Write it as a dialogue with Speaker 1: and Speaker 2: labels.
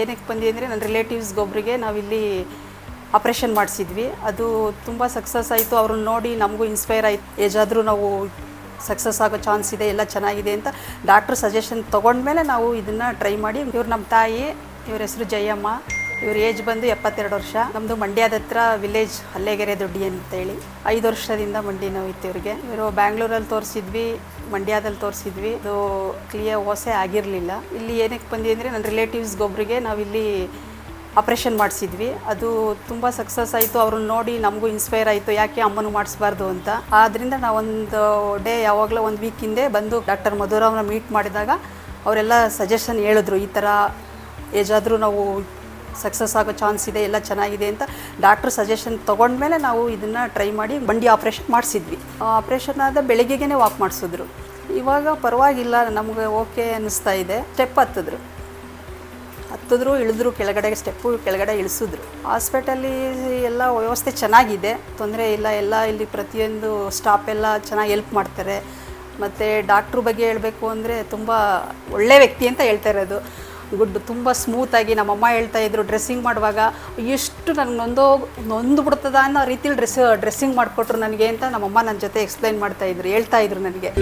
Speaker 1: ಏನಕ್ಕೆ ಬಂದಿ ಅಂದರೆ ನನ್ನ ರಿಲೇಟಿವ್ಸ್ಗೊಬ್ಬರಿಗೆ ನಾವಿಲ್ಲಿ ಆಪ್ರೇಷನ್ ಮಾಡಿಸಿದ್ವಿ. ಅದು ತುಂಬ ಸಕ್ಸಸ್ ಆಯಿತು. ಅವ್ರನ್ನ ನೋಡಿ ನಮಗೂ ಇನ್ಸ್ಪೈರ್ ಆಯಿತು. ಏಜಾದರೂ ನಾವು ಸಕ್ಸಸ್ ಆಗೋ ಚಾನ್ಸ್ ಇದೆ, ಎಲ್ಲ ಚೆನ್ನಾಗಿದೆ ಅಂತ ಡಾಕ್ಟ್ರ್ ಸಜೆಷನ್ ತೊಗೊಂಡ್ಮೇಲೆ ನಾವು ಇದನ್ನು ಟ್ರೈ ಮಾಡಿ. ಇವ್ರು ನಮ್ಮ ತಾಯಿ, ಇವ್ರ ಹೆಸರು ಜಯಮ್ಮ. ಇವ್ರ ಏಜ್ ಬಂದು 72 ವರ್ಷ. ನಮ್ಮದು ಮಂಡ್ಯದ ಹತ್ರ ವಿಲೇಜ್ ಹಲ್ಲೆಗೆರೆ ದೊಡ್ಡಿ ಅಂತೇಳಿ. 5 ವರ್ಷದಿಂದ ಮಂಡಿ ನೋವಿತ್ತು ಇವ್ರಿಗೆ. ಇವರು ಬ್ಯಾಂಗ್ಳೂರಲ್ಲಿ ತೋರಿಸಿದ್ವಿ, ಮಂಡ್ಯದಲ್ಲಿ ತೋರಿಸಿದ್ವಿ. ಅದು ಕ್ಲಿಯರ್ ಓಸೆ ಆಗಿರಲಿಲ್ಲ. ಇಲ್ಲಿ ಏನಕ್ಕೆ ಬಂದಿ ಅಂದರೆ ನನ್ನ ರಿಲೇಟಿವ್ಸ್ಗೊಬ್ಬರಿಗೆ ನಾವಿಲ್ಲಿ ಆಪ್ರೇಷನ್ ಮಾಡಿಸಿದ್ವಿ. ಅದು ತುಂಬ ಸಕ್ಸಸ್ ಆಯಿತು. ಅವ್ರನ್ನ ನೋಡಿ ನಮಗೂ ಇನ್ಸ್ಪೈರ್ ಆಯಿತು, ಯಾಕೆ ಅಮ್ಮನೂ ಮಾಡಿಸ್ಬಾರ್ದು ಅಂತ. ಆದ್ದರಿಂದ ನಾವೊಂದು ಡೇ ಯಾವಾಗಲೂ ಒಂದು ವೀಕ್ ಹಿಂದೆ ಬಂದು ಡಾಕ್ಟರ್ ಮಧುರಾವ್ನ ಮೀಟ್ ಮಾಡಿದಾಗ ಅವರೆಲ್ಲ ಸಜೆಷನ್ ಹೇಳಿದ್ರು, ಈ ಥರ ಏಜಾದರೂ ನಾವು ಸಕ್ಸಸ್ ಆಗೋ ಚಾನ್ಸ್ ಇದೆ, ಎಲ್ಲ ಚೆನ್ನಾಗಿದೆ ಅಂತ ಡಾಕ್ಟ್ರ್ ಸಜೆಷನ್ ತೊಗೊಂಡ್ಮೇಲೆ ನಾವು ಇದನ್ನು ಟ್ರೈ ಮಾಡಿ ಮಂಡಿ ಆಪ್ರೇಷನ್ ಮಾಡಿಸಿದ್ವಿ. ಆಪ್ರೇಷನ್ ಆದ ಬೆಳಗ್ಗೆಗೇ ವಾಕ್ ಮಾಡಿಸಿದ್ರು. ಇವಾಗ ಪರವಾಗಿಲ್ಲ, ನಮಗೆ ಓಕೆ ಅನ್ನಿಸ್ತಾ ಇದೆ. ಸ್ಟೆಪ್ ಹತ್ತಿದ್ರು ಇಳಿದ್ರು, ಕೆಳಗಡೆ ಇಳಿಸಿದ್ರು. ಹಾಸ್ಪಿಟಲ್ಲಿ ಎಲ್ಲ ವ್ಯವಸ್ಥೆ ಚೆನ್ನಾಗಿದೆ, ತೊಂದರೆ ಇಲ್ಲ. ಎಲ್ಲ ಇಲ್ಲಿ ಪ್ರತಿಯೊಂದು ಸ್ಟಾಫ್ ಎಲ್ಲ ಚೆನ್ನಾಗಿ ಹೆಲ್ಪ್ ಮಾಡ್ತಾರೆ. ಮತ್ತು ಡಾಕ್ಟ್ರು ಬಗ್ಗೆ ಹೇಳಬೇಕು ಅಂದರೆ ತುಂಬ ಒಳ್ಳೆ ವ್ಯಕ್ತಿ ಅಂತ ಹೇಳ್ತಾ ಇರೋದು. ಗುಡ್, ತುಂಬ ಸ್ಮೂತಾಗಿ. ನಮ್ಮಮ್ಮ ಹೇಳ್ತಾಯಿದ್ರು ಡ್ರೆಸ್ಸಿಂಗ್ ಮಾಡುವಾಗ ಎಷ್ಟು ನನಗೆ ನೊಂದು ಬಿಡ್ತದ ಅನ್ನೋ ರೀತಿಲಿ ಡ್ರೆಸ್ಸಿಂಗ್ ಮಾಡಿಕೊಟ್ರು ನನಗೆ ಅಂತ ನಮ್ಮಮ್ಮ ನನ್ನ ಜೊತೆ ಎಕ್ಸ್ಪ್ಲೈನ್ ಹೇಳ್ತಾಯಿದ್ರು ನನಗೆ.